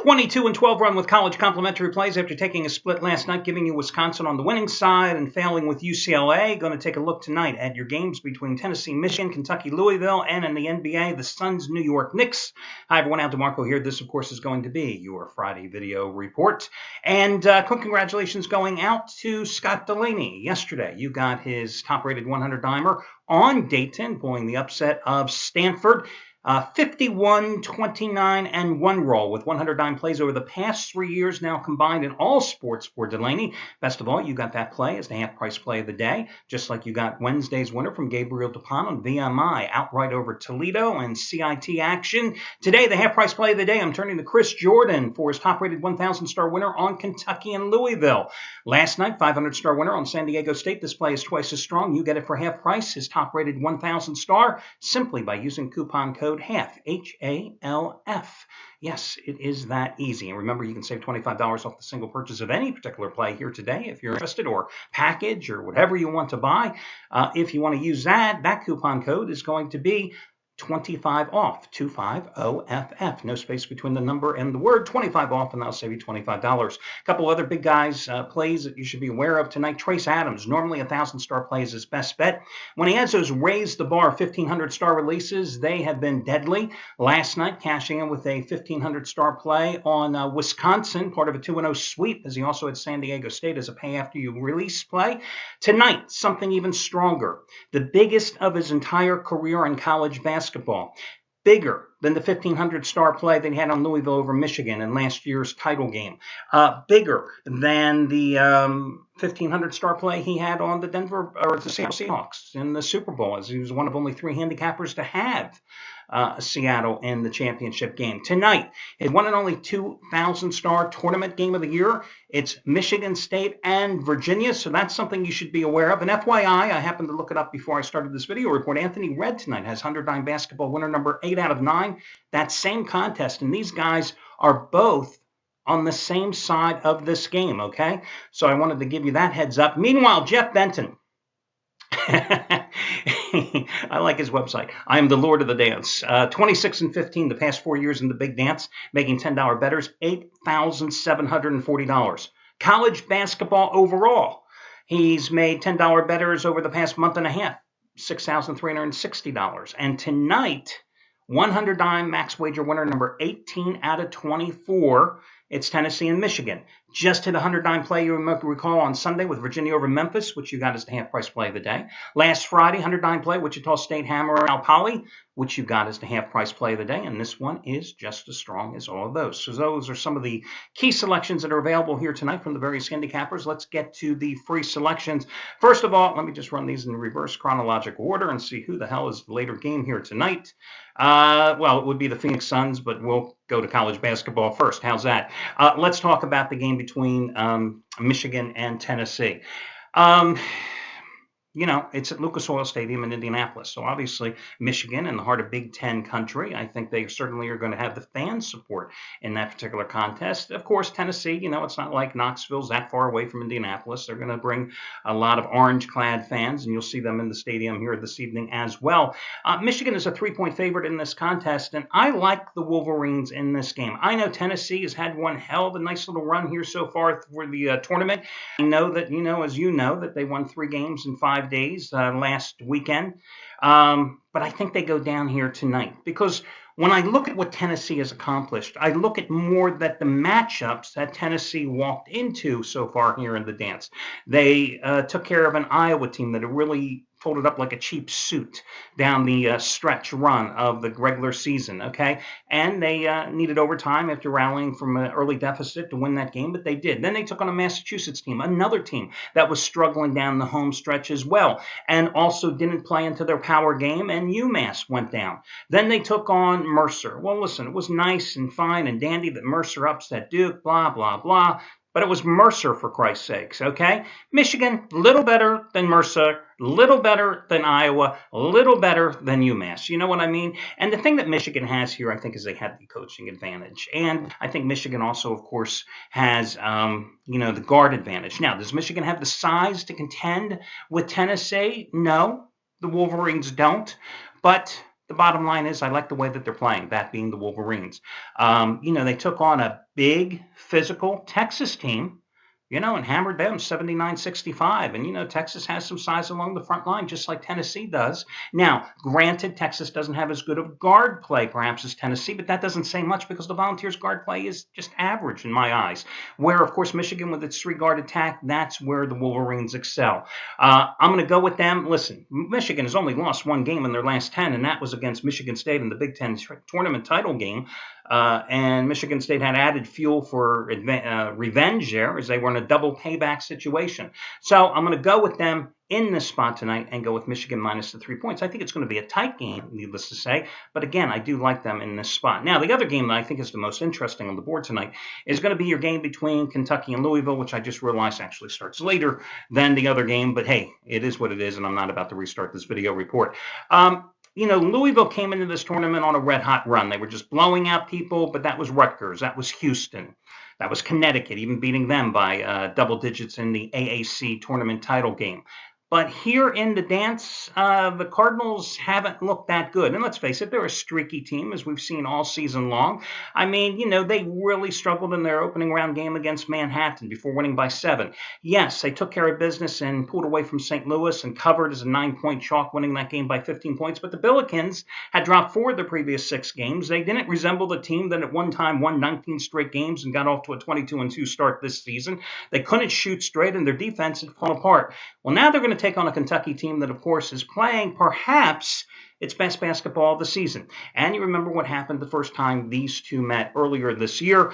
22-12 run with college complimentary plays after taking a split last night, giving you Wisconsin on the winning side and failing with UCLA. Going to take a look tonight at your games between Tennessee, Michigan, Kentucky, Louisville, and in the NBA, the Suns, New York Knicks. Hi, everyone. Al DeMarco here. This, of course, is going to be your Friday video report. And quick congratulations going out to Scott Delaney. Yesterday, you got his top-rated 100-dimer on Dayton, pulling the upset of Stanford. 51, 29, and 1 roll with 100 dime plays over the past 3 years now combined in all sports for Delaney. Best of all, you got that play as the half-price play of the day, just like you got Wednesday's winner from Gabriel DuPont on VMI, outright over Toledo and CIT action. Today, the half-price play of the day, I'm turning to Chris Jordan for his top-rated 1,000-star winner on Kentucky and Louisville. Last night, 500-star winner on San Diego State. This play is twice as strong. You get it for half price, his top-rated 1,000-star, simply by using coupon code HALF, H-A-L-F. Yes, it is that easy. And remember, you can save $25 off the single purchase of any particular play here today if you're interested, or package, or whatever you want to buy. If you want to use that coupon code is going to be 25 off, 250FF. No space between the number and the word. 25 off, and that'll save you $25. A couple other big guys plays that you should be aware of tonight. Trace Adams, normally a 1,000-star play is his best bet. When he has those raise the bar 1,500-star releases, they have been deadly. Last night, cashing in with a 1,500-star play on Wisconsin, part of a 2-0 sweep, as he also had San Diego State as a pay-after-you-release play. Tonight, something even stronger. The biggest of his entire career in college basketball. Bigger than the 1,500-star play that he had on Louisville over Michigan in last year's title game. Bigger than the 1,500-star play he had on the Seattle Seahawks in the Super Bowl, as he was one of only 3 handicappers to have Seattle in the championship game. Tonight, his one and only 2,000-star tournament game of the year. It's Michigan State and Virginia, so that's something you should be aware of. And FYI, I happened to look it up before I started this video report. Anthony Red tonight has 100-dime basketball winner number 8 out of 9. That same contest, and these guys are both on the same side of this game, okay? So I wanted to give you that heads up. Meanwhile, Jeff Benton. I like his website. I am the Lord of the Dance. 26 and 15 the past 4 years in the big dance, making $10 bettors, $8,740. College basketball overall, he's made $10 bettors over the past month and a half, $6,360. And tonight, 100 dime max wager winner number 18 out of 24. It's Tennessee and Michigan. Just hit a 100-dime play, you recall, on Sunday with Virginia over Memphis, which you got as the half-price play of the day. Last Friday, 100-dime play, Wichita State Hammer Al Poly, which you got as the half-price play of the day. And this one is just as strong as all of those. So those are some of the key selections that are available here tonight from the various handicappers. Let's get to the free selections. First of all, let me just run these in reverse chronological order and see who the hell is the later game here tonight. Well, it would be the Phoenix Suns, but we'll go to college basketball first. How's that? Let's talk about the game between Michigan and Tennessee. You know, it's at Lucas Oil Stadium in Indianapolis. So obviously, Michigan in the heart of Big Ten country, I think they certainly are going to have the fan support in that particular contest. Of course, Tennessee, you know, it's not like Knoxville's that far away from Indianapolis. They're going to bring a lot of orange-clad fans, and you'll see them in the stadium here this evening as well. Michigan is a 3-point favorite in this contest, and I like the Wolverines in this game. I know Tennessee has had one hell of a nice little run here so far for the tournament. I know that, you know, as you know, that they won 3 games in 5 days last weekend. But I think they go down here tonight because when I look at what Tennessee has accomplished, I look at more that the matchups that Tennessee walked into so far here in the dance. They took care of an Iowa team that really folded up like a cheap suit down the stretch run of the regular season, okay? And they needed overtime after rallying from an early deficit to win that game, but they did. Then they took on a Massachusetts team, another team that was struggling down the home stretch as well, and also didn't play into their power game, and UMass went down. Then they took on Mercer. Well, listen, it was nice and fine and dandy that Mercer upset Duke, blah, blah, blah. But it was Mercer, for Christ's sakes, okay? Michigan, little better than Mercer, little better than Iowa, little better than UMass. You know what I mean? And the thing that Michigan has here, I think, is they have the coaching advantage. And I think Michigan also, of course, has, the guard advantage. Now, does Michigan have the size to contend with Tennessee? No, the Wolverines don't. But the bottom line is I like the way that they're playing, that being the Wolverines. They took on a big, physical Texas team, and hammered them 79-65. And, Texas has some size along the front line, just like Tennessee does. Now, granted, Texas doesn't have as good of guard play, perhaps, as Tennessee, but that doesn't say much because the Volunteers' guard play is just average in my eyes. Where, of course, Michigan with its three-guard attack, that's where the Wolverines excel. I'm going to go with them. Listen, Michigan has only lost one game in their last 10, and that was against Michigan State in the Big Ten tournament title game. And Michigan State had added fuel for revenge there as they were in a double payback situation. So I'm going to go with them in this spot tonight and go with Michigan minus the 3 points. I think it's going to be a tight game, needless to say. But again, I do like them in this spot. Now, the other game that I think is the most interesting on the board tonight is going to be your game between Kentucky and Louisville, which I just realized actually starts later than the other game. But hey, it is what it is, and I'm not about to restart this video report. Louisville came into this tournament on a red-hot run. They were just blowing out people, but that was Rutgers. That was Houston. That was Connecticut, even beating them by double digits in the AAC tournament title game. But here in the dance, the Cardinals haven't looked that good. And let's face it, they're a streaky team, as we've seen all season long. I mean, they really struggled in their opening round game against Manhattan before winning by 7. Yes, they took care of business and pulled away from St. Louis and covered as a 9-point chalk, winning that game by 15 points. But the Billikens had dropped 4 of the previous 6 games. They didn't resemble the team that at one time won 19 straight games and got off to a 22-2 start this season. They couldn't shoot straight, and their defense had fallen apart. Well, now they're going to take on a Kentucky team that, of course, is playing perhaps its best basketball of the season. And you remember what happened the first time these two met earlier this year.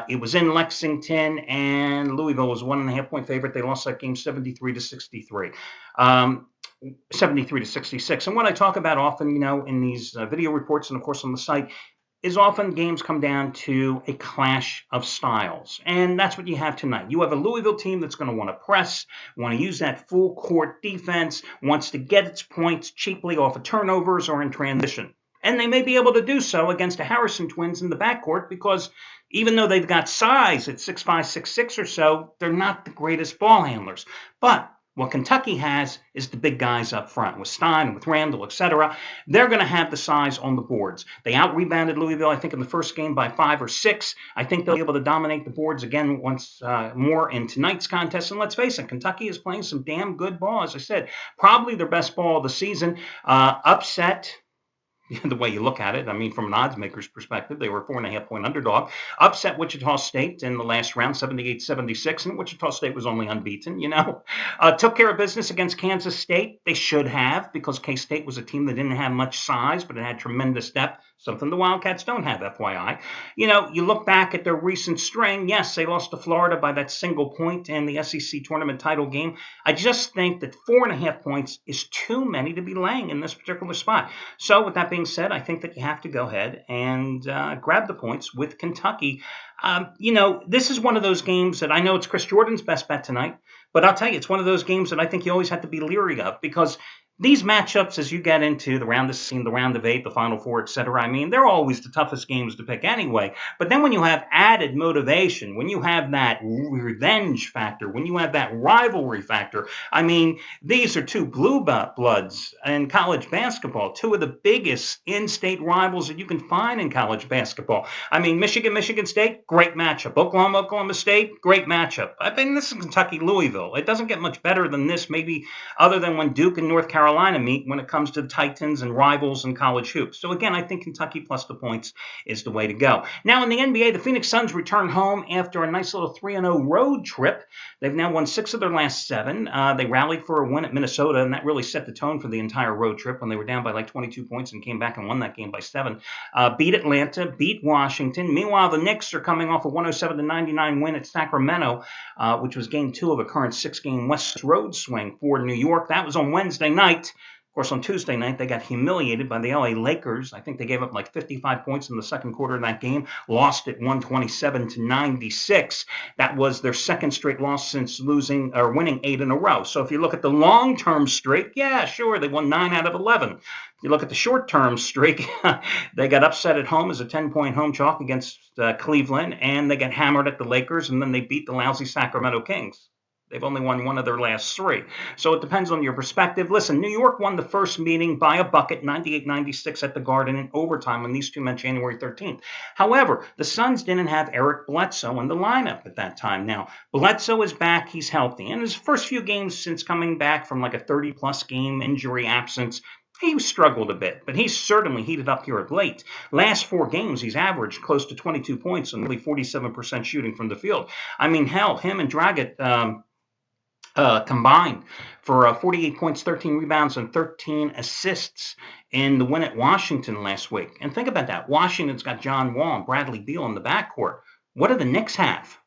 It was in Lexington, and Louisville was 1.5-point favorite. They lost that game 73-63. 73-66. And what I talk about often, in these video reports and, of course, on the site, is often games come down to a clash of styles. And that's what you have tonight. You have a Louisville team that's going to want to press, want to use that full court defense, wants to get its points cheaply off of turnovers or in transition. And they may be able to do so against the Harrison twins in the backcourt because even though they've got size at 6'5", 6'6" or so, they're not the greatest ball handlers. But what Kentucky has is the big guys up front with Stein, with Randall, etc. They're going to have the size on the boards. They out-rebounded Louisville, I think, in the first game by 5 or 6. I think they'll be able to dominate the boards again once more in tonight's contest. And let's face it, Kentucky is playing some damn good ball, as I said. Probably their best ball of the season. Upset the way you look at it. I mean, from an odds maker's perspective, they were a 4.5-point underdog. Upset Wichita State in the last round, 78-76, and Wichita State was only unbeaten, Took care of business against Kansas State. They should have, because K-State was a team that didn't have much size, but it had tremendous depth, something the Wildcats don't have, FYI. You look back at their recent string, yes, they lost to Florida by that single point in the SEC tournament title game. I just think that 4.5 points is too many to be laying in this particular spot. So with that being said, I think that you have to go ahead and grab the points with Kentucky. This is one of those games that I know it's Chris Jordan's best bet tonight, but I'll tell you, it's one of those games that I think you always have to be leery of because these matchups, as you get into the round of 16, the round of 8, the Final Four, etc., I mean, they're always the toughest games to pick anyway. But then when you have added motivation, when you have that revenge factor, when you have that rivalry factor, I mean, these are two blue bloods in college basketball, two of the biggest in-state rivals that you can find in college basketball. I mean, Michigan State, great matchup. Oklahoma State, great matchup. I mean, this is Kentucky-Louisville. It doesn't get much better than this, maybe other than when Duke and North Carolina meet when it comes to the Titans and rivals in college hoops. So again, I think Kentucky plus the points is the way to go. Now in the NBA, the Phoenix Suns return home after a nice little 3-0 road trip. They've now won 6 of their last 7. They rallied for a win at Minnesota, and that really set the tone for the entire road trip when they were down by like 22 points and came back and won that game by 7. Beat Atlanta, beat Washington. Meanwhile, the Knicks are coming off a 107-99 win at Sacramento, which was game 2 of a current 6-game West road swing for New York. That was on Wednesday night. Of course, on Tuesday night, they got humiliated by the LA Lakers. I think they gave up like 55 points in the second quarter of that game, lost it 127-96. That was their second straight loss since winning 8 in a row. So if you look at the long-term streak, yeah, sure, they won 9 out of 11. If you look at the short-term streak, they got upset at home as a 10-point home chalk against Cleveland, and they got hammered at the Lakers, and then they beat the lousy Sacramento Kings. They've only won one of their last three. So it depends on your perspective. Listen, New York won the first meeting by a bucket, 98-96 at the Garden in overtime when these two met January 13th. However, the Suns didn't have Eric Bledsoe in the lineup at that time. Now, Bledsoe is back. He's healthy. And his first few games since coming back from like a 30-plus game injury absence, he struggled a bit, but he's certainly heated up here of late. Last 4 games, he's averaged close to 22 points and nearly 47% shooting from the field. I mean, hell, him and Dragic combined for 48 points, 13 rebounds, and 13 assists in the win at Washington last week. And think about that. Washington's got John Wall and Bradley Beal in the backcourt. What do the Knicks have?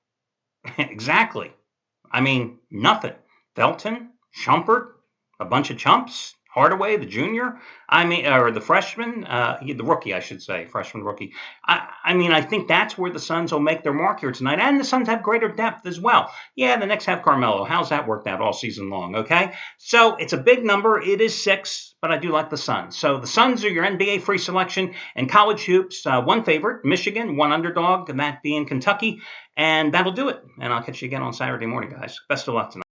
Exactly. I mean, nothing. Felton, Shumpert, a bunch of chumps. Hardaway, the junior, or the freshman, the rookie, I should say, freshman rookie. I think that's where the Suns will make their mark here tonight. And the Suns have greater depth as well. Yeah, the Knicks have Carmelo. How's that worked out all season long, okay? So it's a big number. It is 6, but I do like the Suns. So the Suns are your NBA free selection. And college hoops, one favorite, Michigan, one underdog, and that being Kentucky. And that'll do it. And I'll catch you again on Saturday morning, guys. Best of luck tonight.